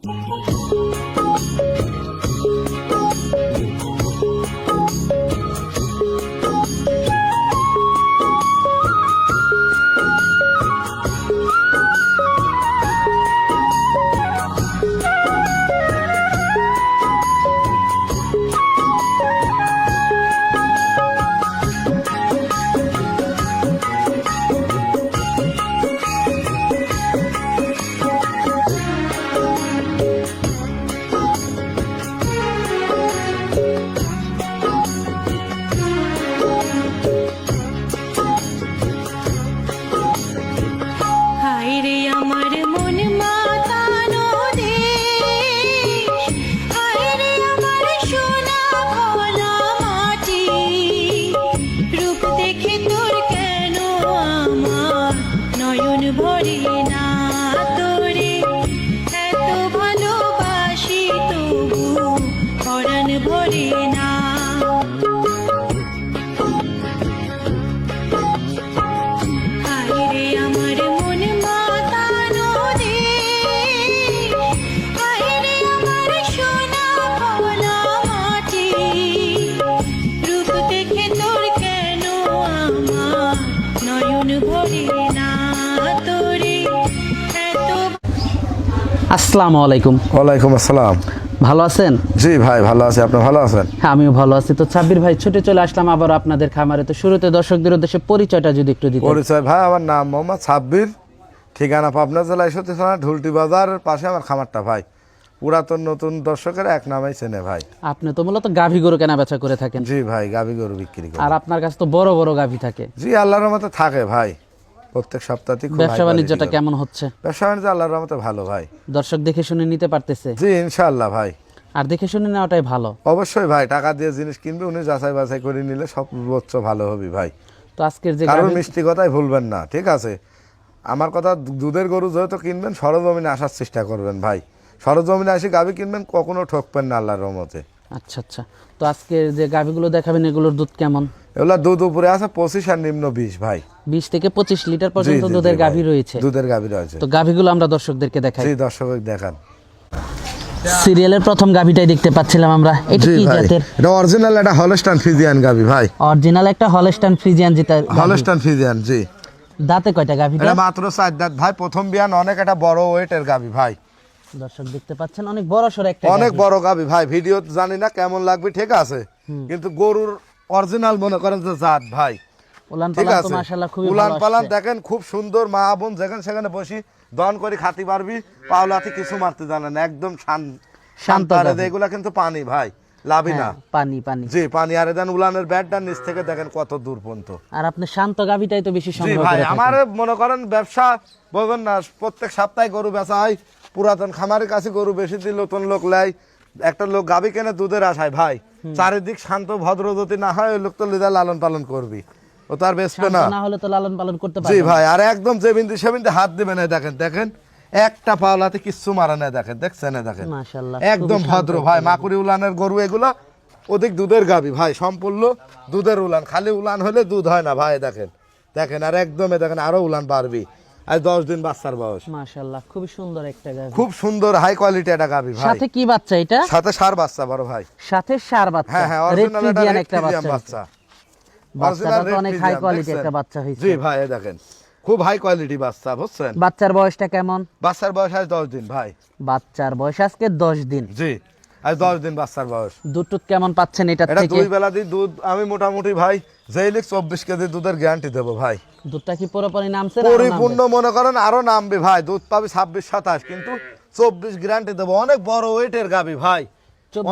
আসসালামু আলাইকুম। ওয়ালাইকুম আসসালাম। ভালো আছেন? জি ভাই ভালো আছি, আপনি ভালো আছেন? হ্যাঁ আমিও ভালো আছি। তো সাব্বির ভাই ছুটে চলে আসলাম আবার আপনাদের খামারে। তো শুরুতে দর্শকদের উদ্দেশ্যে পরিচয়টা যদি একটু দিতেন। পরিচয় ভাই, আমার নাম মোহাম্মদ সাব্বির, ঠিকানা পাবনা জেলা ঈশ্বরদী থানা ঢুলটি বাজারের পাশে আমার খামারটা ভাই। পুরাতন নতুন দর্শকের এক নামেই চেনে ভাই। আপনি তো মূলত গাভী গরু কেনা বেচা করে থাকেন। জি ভাই, গাভী গরু বিক্রি করি। আর আপনার কাছে তো বড় বড় গাভী থাকে। জি আল্লাহর রহমতে থাকে ভাই, প্রত্যেক সপ্তাহে। ব্যবসা বাণিজ্যটা কেমন হচ্ছে? ব্যবসা বাণিজ্য আল্লাহর রহমতে ভালো ভাই। দর্শক দেখে শুনে নিতে পারতেছে? জি ইনশাআল্লাহ ভাই। আর দেখে শুনে নেওয়াটাই ভালো। অবশ্যই ভাই, টাকা দিয়ে জিনিস কিনবে, উনি যাচাই বাছাই করে নিলে সর্বোচ্চ ভালো হবে ভাই। তো আজকের যে কারণ মিষ্টি কথাই ভুলবেন না, ঠিক আছে? আমার কথা, দুধের গরু যেহেতু কিনবেন সরজমিনে আসার চেষ্টা করবেন ভাই। সরজমিনে এসে গাভী কিনবেন, কখনো ঠকবেন না আল্লাহর রহমতে। আচ্ছা আচ্ছা। তো আজকে যে গাভীগুলো দেখাবেন এগুলোর দুধ কেমন? এগুলা দুধ উপরে আছে 25 আর নিম্ন 20 ভাই। 20 থেকে 25 লিটার পর্যন্ত দুধের গাভী রয়েছে। দুধের গাভী রয়েছে। তো গাভীগুলো আমরা দর্শকদেরকে দেখাই। জি দর্শক দেখান। সিরিয়ালের প্রথম গাভীটাই দেখতে পাচ্ছিলাম আমরা। এটা কি জাতের? এটা অরিজিনাল, এটা হলস্টাইন ফ্রিজিয়ান গাভী ভাই। অরিজিনাল একটা হলস্টাইন ফ্রিজিয়ান যেটা। হলস্টাইন ফ্রিজিয়ান জি। দাঁতে কয়টা গাভীটা? এটা মাত্র 4 দাঁত ভাই, প্রথম বিয়ান। অনেক একটা বড় ওয়েটের গাভী ভাই। দর্শক দেখতে পাচ্ছেন অনেক বড় সর একটা, অনেক বড় গাভী ভাই। ভিডিও জানি না কেমন লাগবে, ঠিক আছে, কিন্তু গরুর অরিজিনাল মনে করেন যে জাত ভাই। উলান পালান তো মাশাআল্লাহ খুবই ভালো। উলান পালান দেখেন খুব সুন্দর। মা বোন যেখানে সেখানে বসি দন করে খাতি পারবি, পাওলাতে কিছু মারতে জানে না, একদম শান্ত। আর এগুলা কিন্তু পানি ভাই, লাভি না। পানি পানি জি পানি। আর দেন উলানের ব্যাটটা নিচ থেকে দেখেন কত দূর পর্যন্ত। আর আপনি শান্ত গাভীটাই তো বেশি সংগ্রহ জি করে ভাই, থাকেন। আমার মনে করেন ব্যবসা বলবেন না, প্রত্যেক সপ্তাহে গরু বেচা হয়। পুরাতন খামারের কাছে গরু বেশি দিল, নতুন লোক লাই। একটা লোক গাভী কেনে দুধের আশায় ভাই, চারিদিক শান্ত ভদ্র যদি না হয়, ওই লোক তো লিদা লালন পালন করবি, ও তার বেচবে না। না হলে তো লালন পালন করতে পারবে জি না। ভাই। আর একদম যে বিন্দু সে বিন্দু হাত দিবে না, দেখেন দেখেন একটা পাওলাতে কিচ্ছু মারা না, দেখেন দেখছেন দেখেন মাশাআল্লাহ একদম ভদ্র ভাই। মাকুড়ি উলানের গরু এগুলা, অধিক দুধের গাভী ভাই, সম্পূর্ণ দুধের উলান। খালি উলান হলে দুধ হয় না ভাই, দেখেন দেখেন। আর একদমে দেখেন আরো উলান বাড়বি। আর 10 দিন বাচ্চার বয়স। মাশাআল্লাহ খুব সুন্দর একটা গাভী, খুব সুন্দর হাই কোয়ালিটি একটা গাভী ভাই। সাথে কি বাচ্চা এটা? সাথে ষাঁড় বাচ্চা বড় ভাই। সাথে ষাঁড় বাচ্চা। হ্যাঁ হ্যাঁ, রেড অরিজিনাল ফ্রিজিয়ান একটা বাচ্চা। বাচ্চাটা তো অনেক হাই কোয়ালিটি একটা বাচ্চা হইছে। জি ভাই দেখেন খুব হাই কোয়ালিটি বাচ্চা, বুঝছেন? বাচ্চার বয়সটা কেমন? বাচ্চার বয়স আজ 10 দিন ভাই। বাচ্চার বয়স আজকে 10 দিন। জি আজ 10 দিন বাচ্চার বয়স। দুধ টুধ কেমন পাচ্ছেন এটা এটা থেকে? 2 বেলা দিয়ে দুধ আমি মোটামুটি ভাই যেই লিখ 24 কেজি দুধের গ্যারান্টি দেবো ভাই। দুধটা কি পুরোপুরি নামছে না? পরিপূর্ণ মনে করেন আরো নামবে ভাই। দুধ পাবি 26-27, কিন্তু 24 গ্যারান্টি দেবো। অনেক বড় ওয়েটের গাভী ভাই,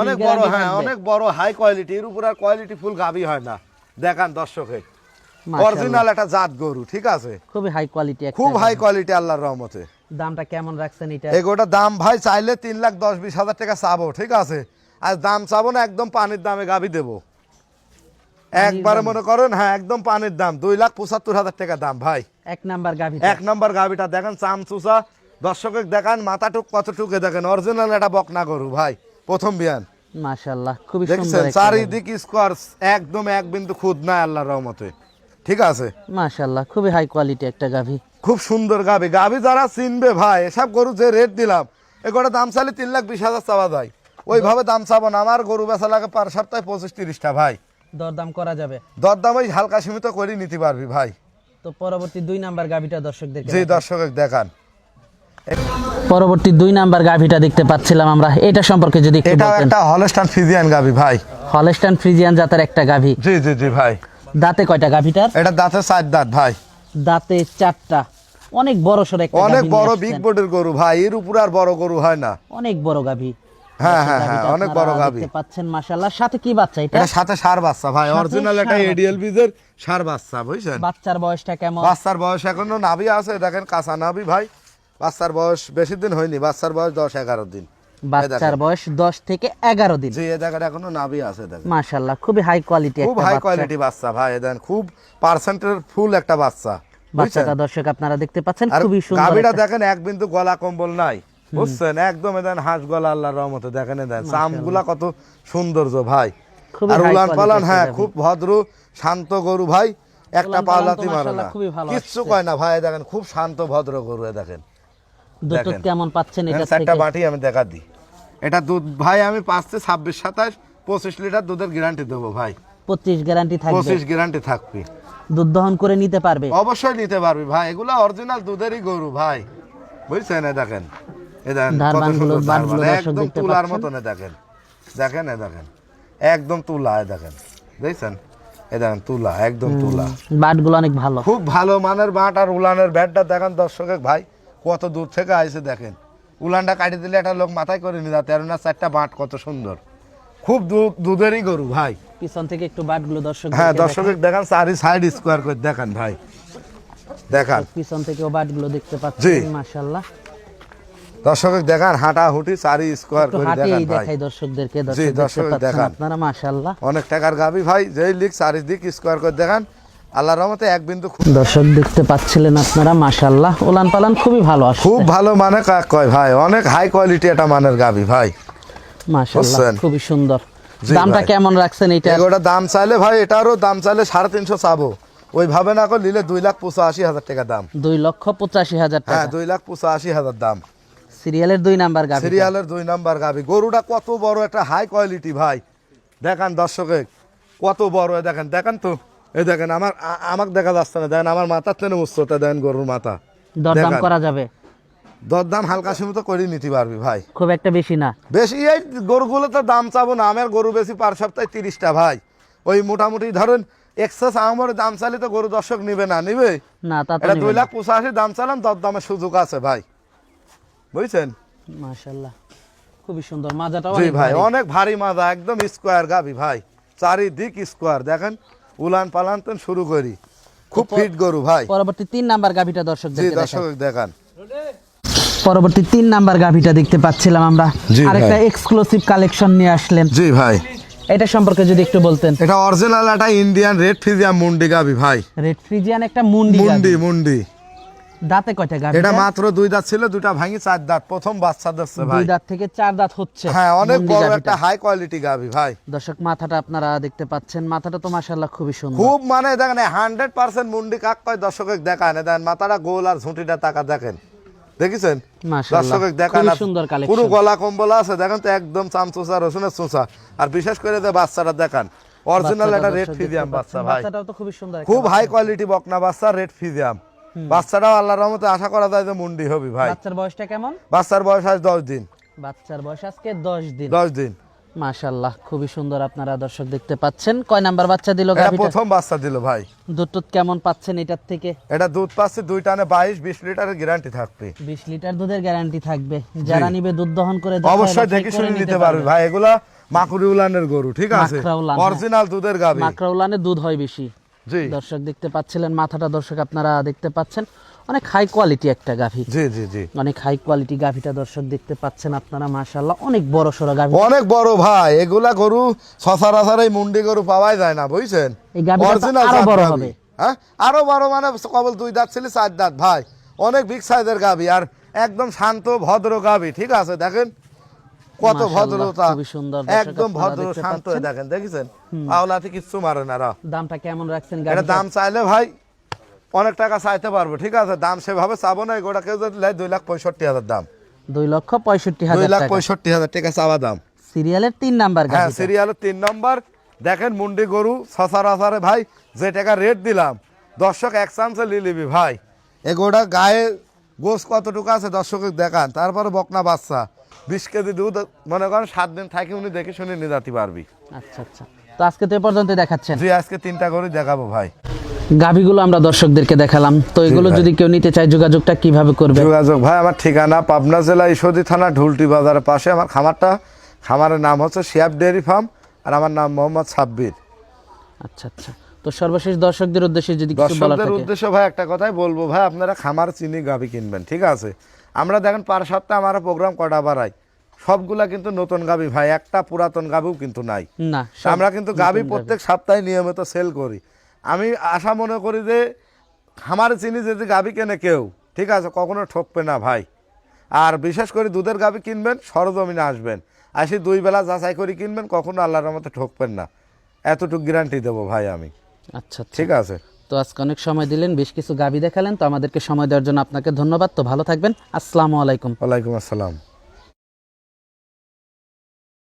অনেক বড়। হ্যাঁ অনেক বড় হাই কোয়ালিটি। এর উপর আর কোয়ালিটি ফুল গাভী হয় না। দেখান দর্শকে, অরিজিনাল একটা জাত গরু, ঠিক আছে, খুবই হাই কোয়ালিটি একটা। খুব হাই কোয়ালিটি আল্লাহর রহমতে। দামটা কেমন রাখছেন এটা? এগোটা দাম ভাই চাইলে 3,10,20 হাজার টাকা চাবো, ঠিক আছে। আর দাম চাবো না, একদম পানির দামে গাভী দেবো একবারে। মনে করেন হ্যাঁ একদম পানির দাম, 2,75,000 টাকা দাম ভাই। এক নাম্বার গাভী, এক নাম্বার গাভীটা দেখেন, চামচুচা। দর্শকের দেখান মাথাটুক কতটুকে দেখেন, অরিজিনাল একটা বকনা গরু ভাই, প্রথম বিয়ান। মাশাআল্লাহ খুবই দেখছেন সুন্দর একটা চারিদিক স্কোয়ার, একদম এক বিন্দু খুদ নাই আল্লাহর রহমতে, ঠিক আছে। মাশাআল্লাহ খুবই হাই কোয়ালিটি একটা গাভী। খুব সুন্দর গাভী। গাভী যারা চিনবে ভাই, এসব গরু যে রেট দিলাম, এগুলোর দাম চাইলে 3,20,000 চাওয়া যায়, ওইভাবে দাম চাবো না, আমার গরু বেচা লাগে পার সপ্তাহে 25-30টা ভাই। দরদাম করা যাবে, দরদাম ওই হালকা সীমিত করে নিতে পারবি ভাই। তো পরবর্তী 2 নাম্বার গাভীটা দর্শকদের জি দর্শক দেখান, পরবর্তী 2 নাম্বার গাভীটা দেখতে পাচ্ছিলাম আমরা, এটা সম্পর্কে যদি একটু এটা বলতেন। একটা হলস্টাইন ফ্রিজিয়ান গাভী ভাই। হলস্টাইন ফ্রিজিয়ান জাতের একটা গাভী। জি জি জি ভাই। দাঁতে কয়টা গাভীটার? এটা দাঁতে 4 দাঁত ভাই। দাঁতে 4টা, অনেক বড় সর একটা অনেক গাভী বড় নিয়ে বিগ আসছেন। বডির গরু ভাই, এর উপর আর বড় গরু হয় না। অনেক বড় গাভী। হ্যাঁ হ্যাঁ হ্যাঁ, গাভীটা অনেক আপনারা বড় গাভী। দেখতে পাচ্ছেন মাশাআল্লাহ। সাথে কি বাচ্চা এটা? এটা সাথে সার বাচ্চা ভাই, সাথে অরিজিনাল এটা ষাঁড় এডিএল বীজের সার বাচ্চা, বুঝছেন? বাচ্চার বয়সটা কেমন? বাচ্চার বয়স এখনো নাভি আছে, দেখেন কাঁচা নাভি ভাই। বাচ্চার বয়স বেশি দিন হয়নি, বাচ্চার বয়স 10-11 দিন। বাচ্চার বয়স 10 থেকে 11 দিন। জি, দেখেন এখনো নাভি আছে, দেখেন মাশাআল্লাহ, খুবই হাই কোয়ালিটি খুব একটা হাই বাচ্চা। কোয়ালিটি বাচ্চা ভাই, দেখেন খুব পার্সেন্টের ফুল একটা বাচ্চা, বুঝছেন? বাচ্চাটা দর্শক আপনারা দেখতে পাচ্ছেন, আর খুবই সুন্দর গাভীটা একটা। দেখেন এক বিন্দু গলা কম্বল নাই, বুঝছেন? একদম এদেন হাঁস গলা, আল্লাহর রহমতে দেখেন এদেন চামগুলা কত সৌন্দর্য ভাই। খুবই আর high উলান quality পালান, একটা হ্যাঁ গাভী। খুব ভদ্র শান্ত গরু ভাই, একটা উলান পালান পাওলাতি তো মারে মাশাআল্লাহ না, খুবই ভালো কিচ্ছু আসছে। কয় না ভাই, দেখেন খুব শান্ত ভদ্র গরু। দেখেন দুধ দেখেন। কেমন পাচ্ছেন এটা চারটা থেকে? বাটি আমি দেখা দিই। এটা দুধ ভাই আমি পাচ্ছি 26-27-25 লিটার দুধের গ্যারান্টি দেবো ভাই। 25 গ্যারান্টি থাকবে। 25 গ্যারান্টি থাকবে। দুধ দহন করে নিতে পারবে। অবশ্যই নিতে পারবি ভাই, এগুলা অরিজিনাল দুধেরই গরু ভাই, বুঝছেন? দেখেন এই দেখেন কত ধারবানগুলো, সুন্দর বাটগুলো ধারবান, দর্শক একদম দেখতে তুলার পাচ্ছেন। মতন। দেখেন দেখেন দেখেন একদম তুলা, দেখেন দেখছেন? এই দেখেন তুলা, একদম তুলা, বাটগুলো অনেক ভালো। খুব ভালো মানের বাট। আর উলানের ব্যাটটা দেখেন দর্শক ভাই, কত দূর থেকে আইছে দেখেন। উলানটা কাটি দিলে একটা লোক মাথায় করে নিয়ে যেতে, আর না 4টা বাট কত সুন্দর, খুব দুধেরই গরু ভাই। পিছন থেকে একটু বাটগুলো দর্শক হ্যাঁ দর্শক দেখেন, চারি সাইড স্কোয়ার করে দেখেন ভাই, দেখান পিছন থেকেও বাটগুলো দেখতে জি। পাচ্ছেন মাশাআল্লাহ। দর্শক দেখান, হাঁটা হুটি চারি স্কোয়ার একটু করে হাঁটিয়েই দেখেন ভাই। দেখাই দর্শকদেরকে, জি, দর্শক দেখতে দর্শক পাচ্ছেন দেখান। আপনারা মাশাআল্লাহ। অনেক টাকার গাবি ভাই, যেই লিখ চারিদিক স্কোয়ার করে দেখান, আল্লাহর রহমতে এক বিন্দু দর্শক দেখতে পাচ্ছিলেন আপনারা মাশাআল্লাহ, উলান পালান খুবই ভালো আসছে। খুব ভালো মানে কাক কয় ভাই, অনেক হাই কোয়ালিটি এটা মানের গাবি ভাই, মাশাআল্লাহ বুঝছেন? খুবই সুন্দর। জি দামটা ভাই। কেমন রাখছেন এটা? এগুলোটা দাম চাইলে ভাই, এটারও দাম চাইলে 350 চাবো, ওইভাবে না করে নিলে 2,85,000 টাকা দাম। 2,85,000 হ্যাঁ টাকা। 2,85,000 দাম। সিরিয়ালের 2 নাম্বার গাভী। সিরিয়ালের 2 নাম্বার গাবি। গরুটা কত বড় একটা হাই কোয়ালিটি ভাই, দেখান দর্শকে কত বড়। দেখেন দেখেন তো, এই দেখেন আমাকে দেখা যাচ্ছে না, দেখেন আমার মাথার তেনে উচ্চতা, দেখেন গরুর মাথা। দরদাম দেখান। করা যাবে? দরদাম হালকা সীমিত করে নিতে পারবি ভাই, খুব একটা বেশি না। বেশি এই গরুগুলো তো দাম চাবো না, আমার গরু বেশি পার সপ্তাহে 30টা ভাই। ওই মোটামুটি ধরেন এক্সেস আমার দাম চাইলে তো গরু দর্শক নিবে না, নিবে না তা তো এটা নিবে না। 2,85,000 দাম চালাম, দরদামের সুযোগ আছে ভাই, বুঝছেন? মাশাআল্লাহ খুবই সুন্দর, মাজাটাও জি অনেক ভাই, ভারী। অনেক ভারী মাজা, একদম স্কোয়ার গাবি ভাই, চারিদিক স্কোয়ার। দেখেন উলান পালান তো শুরু করি, খুব ফিট গরু ভাই। পরবর্তী 3 নাম্বার গাভীটা জি দর্শকদেরকে দর্শক দেখাই। দেখান, পরবর্তী 3 নাম্বার গাভীটা দেখতে পাচ্ছিলাম আমরা, জি আরেকটা ভাই। এক্সক্লুসিভ কালেকশন নিয়ে আসলেন, জি ভাই। এটা সম্পর্কে যদি একটু বলতেন। এটা অরিজিনাল একটা ইন্ডিয়ান রেড ফিজিয়াম মুন্ডি গাবি ভাই, রেড ফ্রিজিয়ান একটা মুন্ডি মুন্ডি গাভী। মুন্ডি। দাঁতে কয়টা গাভী? এটা মাত্র 2 দাঁত ছিল, 2টা ভাঙি 4 দাঁত, প্রথম বাচ্চা দিচ্ছে 2 ভাই। দাঁত থেকে 4 দাঁত হচ্ছে। হ্যাঁ অনেক মুন্ডি বড় গাভীটা। একটা হাই কোয়ালিটি গাবি ভাই। দর্শক মাথাটা আপনারা দেখতে পাচ্ছেন, মাথাটা তো মাশাআল্লাহ খুবই সুন্দর। খুব মানে দেখেন 100% মুন্ডি কাক কয়, দর্শকে দেখায় না, দেখেন মাথাটা গোল আর ঝুঁটিটা টাকা দেখেন, দেখেছেন? মাশাআল্লাহ দর্শকে দেখান, খুবই আর সুন্দর পুরো কালেকশন। গলা কম্বল আছে, দেখেন তো একদম চামচোচা রসুনের চোচা। আর বিশেষ করে যে বাচ্চাটা দেখান, অরিজিনাল একটা রেড ফিজিয়াম বাচ্চা ভাই, বাচ্চাটাও তো খুবই সুন্দর, খুব হাই কোয়ালিটি বকনা বাচ্চা, রেড ফিজিয়াম বাচ্চাটাও আল্লাহর রহমতে আশা করা যায় যে মুন্ডি হবে ভাই। বাচ্চার বয়সটা কেমন? বাচ্চার বয়স আজ 10 দিন। বাচ্চার বয়স আজকে 10 দিন। 10 দিন। মাশাআল্লাহ খুবই সুন্দর, আপনারা দর্শক দেখতে পাচ্ছেন। কয় নাম্বার বাচ্চা দিল এটা গাভীটা? প্রথম বাচ্চা দিল ভাই। দুধ কেমন পাচ্ছেন এটার থেকে? এটা দুধ পাচ্ছে 2 টানে 22-20 লিটারের গ্যারান্টি থাকবে। 20 লিটার দুধের গ্যারান্টি থাকবে। যারা নিবে দুধ দহন করে অবশ্যই দেখে শুনে নিতে পারবে ভাই, এগুলা মাকুরি উলানের গরু, ঠিক আছে? মাকড়া উলান, অরিজিনাল দুধের গাবি। মাকড়াউলানে দুধ হয় বেশি। জি দর্শক দেখতে পাচ্ছিলেন মাথাটা, দর্শক আপনারা দেখতে পাচ্ছেন, অনেক হাই কোয়ালিটি একটা গাভী, জি জি জি, অনেক হাই কোয়ালিটি গাভীটা দর্শক দেখতে পাচ্ছেন আপনারা মাশাআল্লাহ, অনেক বড় সরো গাভী। অনেক বড় ভাই, এগুলা গরু সচরাচর এই মুন্ডি গরু পাওয়াই যায় না, বুঝছেন? এই গাভীটা তো অরিজিনাল আরো জাত বড় গাভী। হবে। হ্যাঁ আরো বড়, মানে কেবল 2 দাঁত ছিল 4 দাঁত ভাই, অনেক বিগ সাইজের গাভী, আর একদম শান্ত ভদ্র গাভী, ঠিক আছে? দেখেন কত মাশাআল্লাহ, ভদ্রতা, খুবই সুন্দর, দর্শক একদম আপনারা ভদ্র দেখতে শান্ত, পাচ্ছেন। দেখেন দেখেছেন আওলাতে কিচ্ছু মারে না রা। দামটা কেমন রাখছেন এটা গাভীটার? দাম চাইলে ভাই অনেক টাকা চাইতে পারবো, ঠিক আছে? দাম সেভাবে চাবো না, এগুলা কেউ যদি 2,65,000 দাম। 2,65,000 টাকা। 2,65,000 টাকা চাওয়া দাম। সিরিয়ালের 3 নাম্বার হ্যাঁ, গাভী। সিরিয়ালের 3 নম্বর। দেখেন মুন্ডি গরু সচরাচরে ভাই যে টাকা রেট দিলাম, দর্শক এক চান্সে লিলিবি ভাই। এগোটা গায়ে গোস কতটুকু আছে দর্শক দেখান, তারপরে বকনা বাচ্চা 20 কেজি দুধ, মনে করেন 7 দিন থাকি উনি দেখে শুনে নিয়ে যেতে পারবি। আচ্ছা আচ্ছা, তো আজকে তো এ পর্যন্ত দেখাচ্ছেন। জি, আজকে 3টা গরু দেখাবো ভাই। গাভীগুলো আমরা দর্শকদেরকে দেখালাম, তো এগুলো ভাই। যদি কেউ নিতে চায় যোগাযোগটা কিভাবে করবে? যোগাযোগ ভাই, আমার ঠিকানা পাবনা জেলা ঈশ্বরদী থানা ঢুলটি বাজারের পাশে আমার খামারটা। খামারের নাম হচ্ছে শিয়াব ডেয়ারি ফার্ম, আর আমার নাম মোহাম্মদ সাব্বির। আচ্ছা আচ্ছা, তো সর্বশেষ দর্শকদের উদ্দেশ্যে যদি কিছু বলার দর্শকদের থাকে। উদ্দেশ্য ভাই একটা কথাই বলবো ভাই, আপনারা খামার চিনি গাভী কিনবেন, ঠিক আছে? আমরা দেখেন পার সপ্তাহে আমার প্রোগ্রাম কটা বাড়াই, সবগুলা কিন্তু নতুন গাভী ভাই, একটা পুরাতন গাভীও কিন্তু নাই। না, আমরা কিন্তু গাভী প্রত্যেক সপ্তাহে নিয়মিত সেল করি। আমি আশা মনে করি যে খামার চিনি যদি গাভী কেনে কেউ, ঠিক আছে, কখনো ঠকবে না ভাই। আর বিশেষ করে দুধের গাভী কিনবেন, সরজমিনে আসবেন, আসি 2 বেলা যাচাই করে কিনবেন, কখনো আল্লাহর মতো ঠকবেন না, এতটুকু গ্যারান্টি দেবো ভাই আমি। আচ্ছা আচ্ছা, ঠিক আছে, তো আজকে অনেক সময় দিলেন, বেশ কিছু গাভী দেখালেন, তো আমাদেরকে সময় দেওয়ার জন্য আপনাকে ধন্যবাদ। তো ভালো থাকবেন, আসসালামু আলাইকুম। ওয়ালাইকুম আসসালাম।